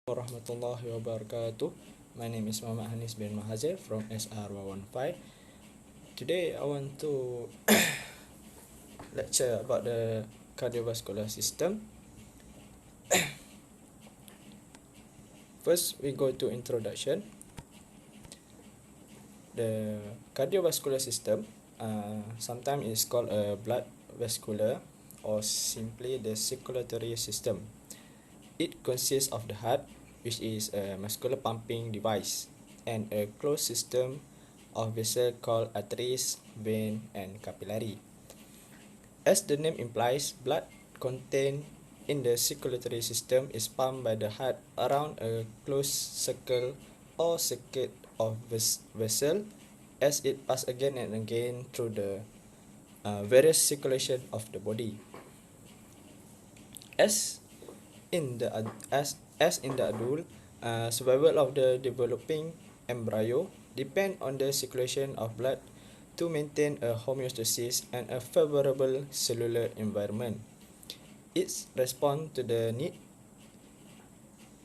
Warahmatullahi wabarakatuh. My name is Muhammad Hanis bin Mahazir from SR115. Today I want to lecture about the cardiovascular system. First we go to introduction. The cardiovascular system sometimes is called a blood vascular or simply the circulatory system. It consists of the heart, which is a muscular pumping device, and a closed system of vessels called arteries, vein, and capillary. As the name implies, blood contained in the circulatory system is pumped by the heart around a closed circle or circuit of vessel as it passes again and again through the various circulation of the body. As in the adult, survival of the developing embryo depend on the circulation of blood to maintain a homeostasis and a favorable cellular environment. Its response to the need,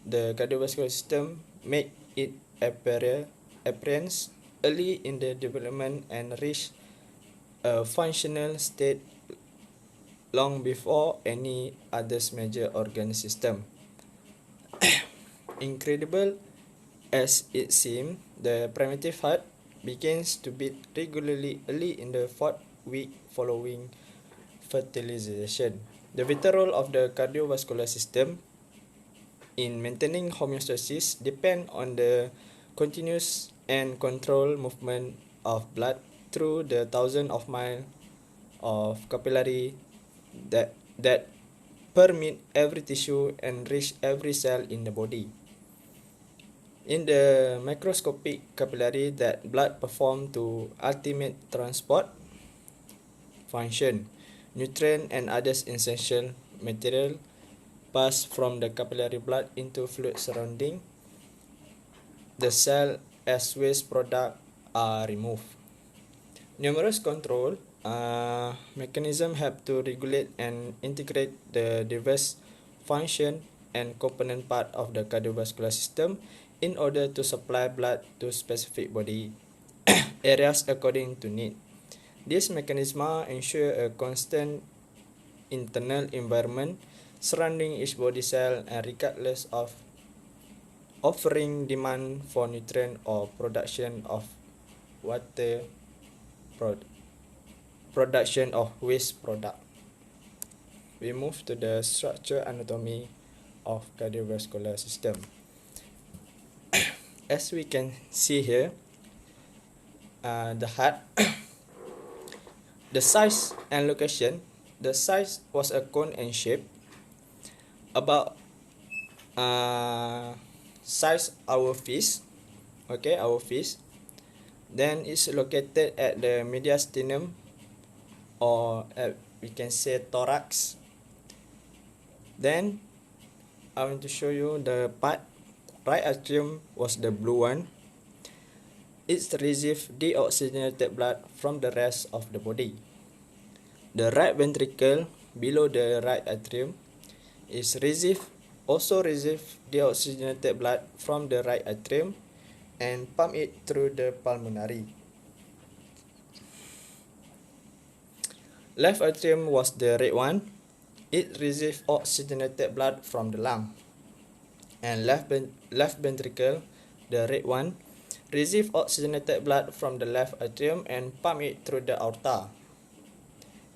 the cardiovascular system make it appearance early in the development and reach a functional state long before any other major organ system. Incredible as it seems, the primitive heart begins to beat regularly early in the 4th week following fertilization. The vital role of the cardiovascular system in maintaining homeostasis depend on the continuous and controlled movement of blood through the thousands of miles of capillary that permeate every tissue and reach every cell in the body. In the microscopic capillary that blood perform to ultimate transport function, nutrient and other essential material pass from the capillary blood into fluid surrounding the cell as waste product are removed. Numerous control mechanisms help to regulate and integrate the diverse function and component part of the cardiovascular system in order to supply blood to specific body areas according to need. These mechanisms ensure a constant internal environment surrounding each body cell and regardless of offering demand for nutrient or production of water production of waste product. We move to the structure anatomy of cardiovascular system. As we can see here, the heart, the size and location. The size was a cone in shape, about size our fist. Okay, our fist. Then it's located at the mediastinum, or we can say thorax. Then I want to show you the part. Right atrium was the blue one. It receives deoxygenated blood from the rest of the body. The right ventricle below the right atrium is also receive deoxygenated blood from the right atrium and pump it through the pulmonary. Left atrium was the red one. It receives oxygenated blood from the lung. And left ventricle, the red one, receive oxygenated blood from the left atrium and pump it through the aorta.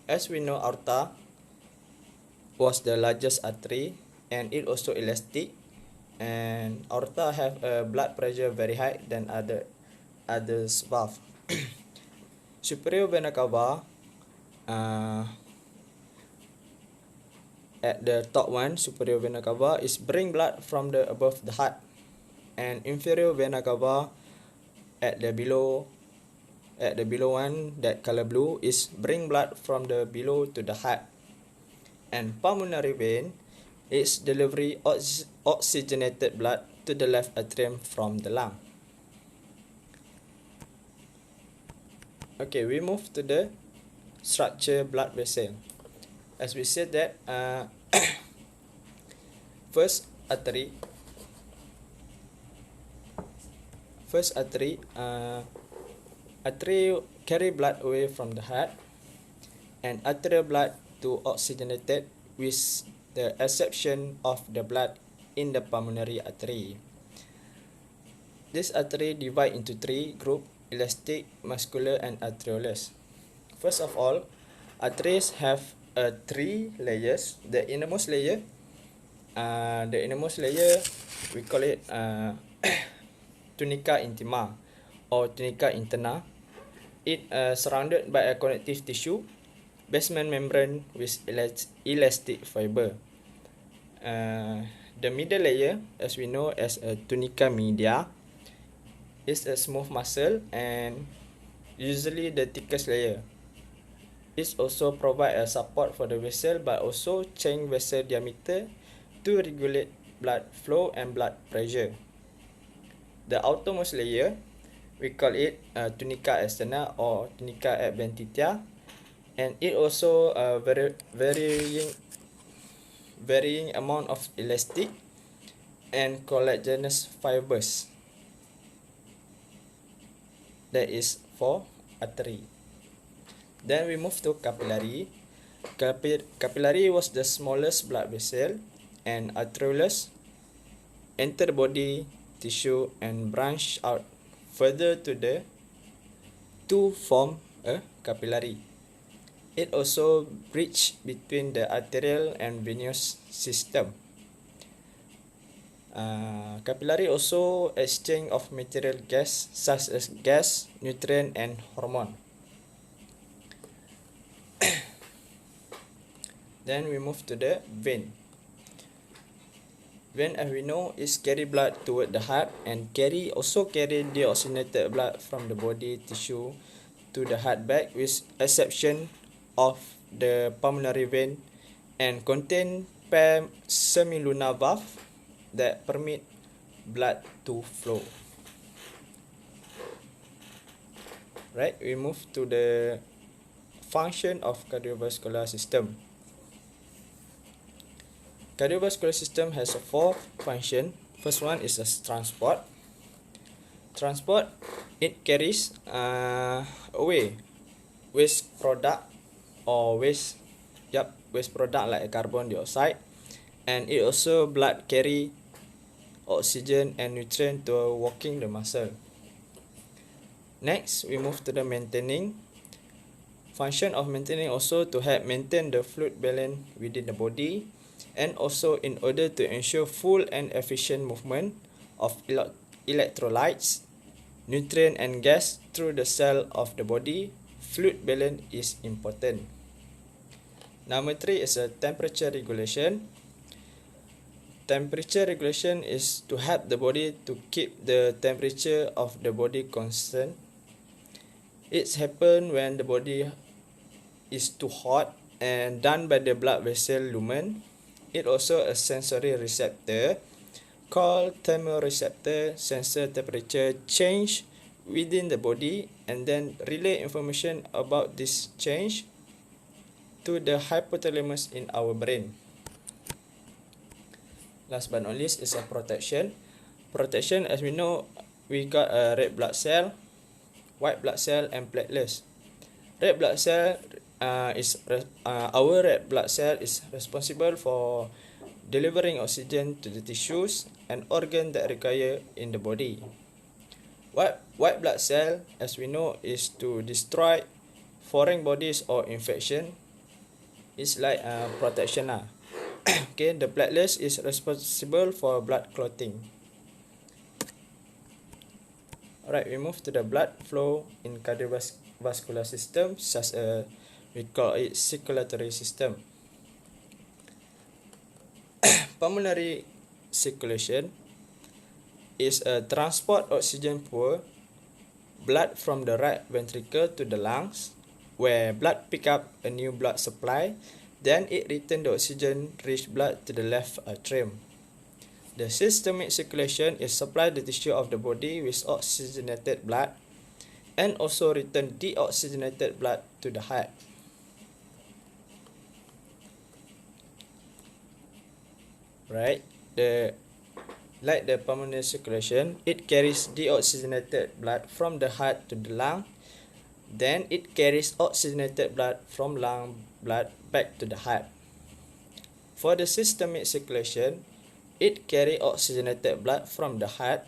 As we know, aorta was the largest artery and it also elastic, and aorta have a blood pressure very high than others valve. Superior vena cava at the top one, superior vena cava, is bring blood from the above the heart, and inferior vena cava at the below one, that color blue, is bring blood from the below to the heart. And pulmonary vein is delivery oxygenated blood to the left atrium from the lung. Okay, we move to the structure blood vessel. As we said that first artery First artery, artery carry blood away from the heart, and arterial blood to oxygenated with the exception of the blood in the pulmonary artery. This artery divide into three groups: elastic, muscular, and arteriolous. First of all, arteries have three layers. The innermost layer we call it tunica intima or tunica interna. It surrounded by a connective tissue, basement membrane with elastic fiber. The middle layer, as we know as a tunica media, is a smooth muscle and usually the thickest layer. It also provide a support for the vessel but also change vessel diameter to regulate blood flow and blood pressure. The outermost layer, we call it tunica externa or tunica adventitia, and it also varying amount of elastic and collagenous fibers. That is for artery. Then we move to capillary. Capillary was the smallest blood vessel, and arteriolous enter the body tissue and branch out further to form a capillary. It also bridge between the arterial and venous system. Capillary also exchange of material gas such as gas, nutrient, and hormone. Then we move to the vein. Vein, as we know, is carry blood toward the heart and also carry deoxygenated blood from the body tissue to the heart bag, with exception of the pulmonary vein, and contain pair semilunar valve that permit blood to flow. Right, we move to the function of cardiovascular system. Cardiovascular system has a four function. First one is as transport. Transport, it carries away waste product or waste product like carbon dioxide, and it also blood carry oxygen and nutrient to working the muscle. Next, we move to the maintaining. Function of maintaining also to help maintain the fluid balance within the body, and also in order to ensure full and efficient movement of electrolytes, nutrient, and gas through the cell of the body. Fluid balance is important. Number 3 is a temperature regulation. Temperature regulation is to help the body to keep the temperature of the body constant. It's happen when the body is too hot and done by the blood vessel lumen. It also a sensory receptor called thermoreceptor sensor temperature change within the body and then relay information about this change to the hypothalamus in our brain. Last but not least is a protection. Protection, as we know, we got a red blood cell, white blood cell, and platelets. Red blood cell our red blood cell is responsible for delivering oxygen to the tissues and organs that require in the body. White blood cell, as we know, is to destroy foreign bodies or infection. It's like protection. Okay, the platelets is responsible for blood clotting. Alright, we move to the blood flow in cardiovascular system, such as we call it circulatory system. Pulmonary circulation is a transport oxygen poor blood from the right ventricle to the lungs, where blood pick up a new blood supply, then it return the oxygen rich blood to the left atrium. The systemic circulation is supply the tissue of the body with oxygenated blood and also return deoxygenated blood to the heart. Right, the Like the pulmonary circulation, it carries deoxygenated blood from the heart to the lung. Then it carries oxygenated blood from lung blood back to the heart. For the systemic circulation, it carries oxygenated blood from the heart,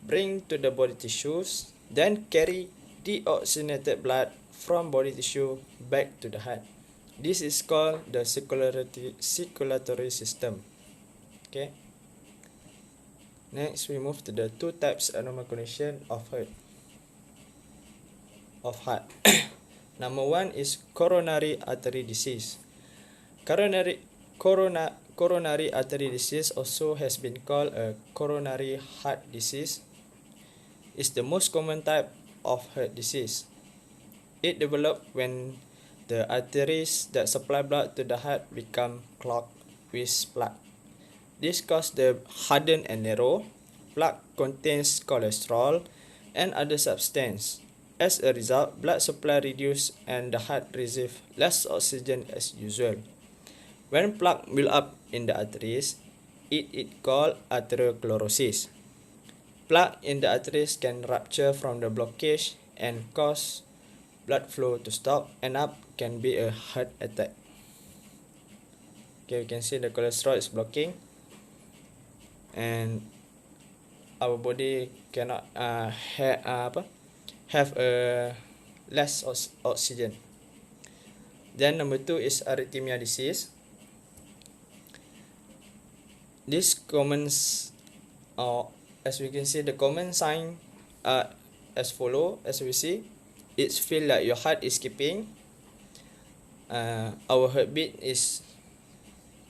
bring to the body tissues, then carry deoxygenated blood from body tissue back to the heart. This is called the circulatory system. Okay. Next, we move to the two types abnormal condition of heart. Number one is coronary artery disease. Coronary artery disease also has been called a coronary heart disease. It's the most common type of heart disease. It develops when the arteries that supply blood to the heart become clogged with plaque. This causes the harden and narrow. Plaque contains cholesterol and other substances. As a result, blood supply reduces and the heart receives less oxygen as usual. When plaque build up in the arteries, it is called arteriosclerosis. Plaque in the arteries can rupture from the blockage and cause blood flow to stop, and up can be a heart attack. Okay, you can see the cholesterol is blocking, and our body cannot have a less oxygen. Then number two is arrhythmia disease. This common, as we can see, the common sign are as follow. As we see, it feel like your heart is skipping. Our heartbeat is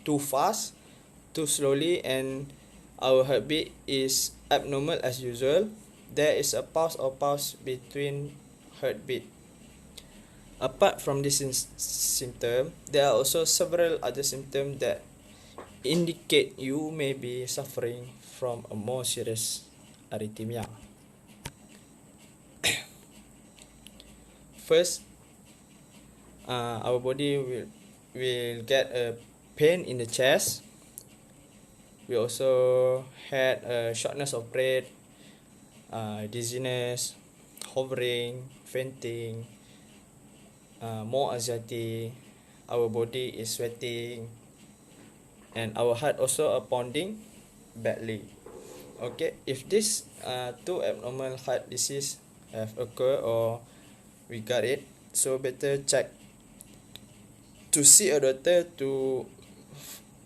too fast, too slowly, and our heartbeat is abnormal as usual. There is a pause between heartbeat. Apart from this symptom, there are also several other symptoms that indicate you may be suffering from a more serious arrhythmia. First, our body will get a pain in the chest. We also had a shortness of breath, dizziness, hovering, fainting, more anxiety. Our body is sweating, and our heart also are pounding badly. Okay, if this two abnormal heart disease have occurred or we got it, so better check to see a doctor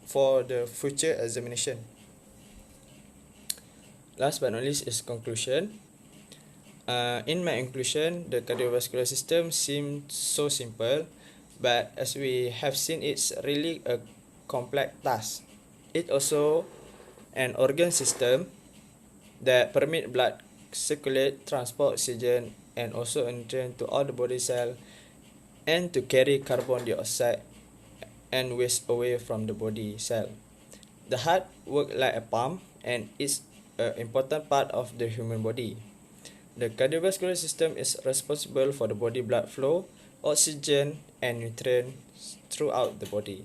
for the future examination. Last but not least is conclusion. In my conclusion, the cardiovascular system seems so simple, but as we have seen, it's really a complex task. It also an organ system that permit blood circulate, transport oxygen, and also nutrient to all the body cell, and to carry carbon dioxide and waste away from the body cell. The heart works like a pump and is an important part of the human body. The cardiovascular system is responsible for the body blood flow, oxygen, and nutrients throughout the body.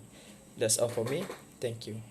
That's all for me. Thank you.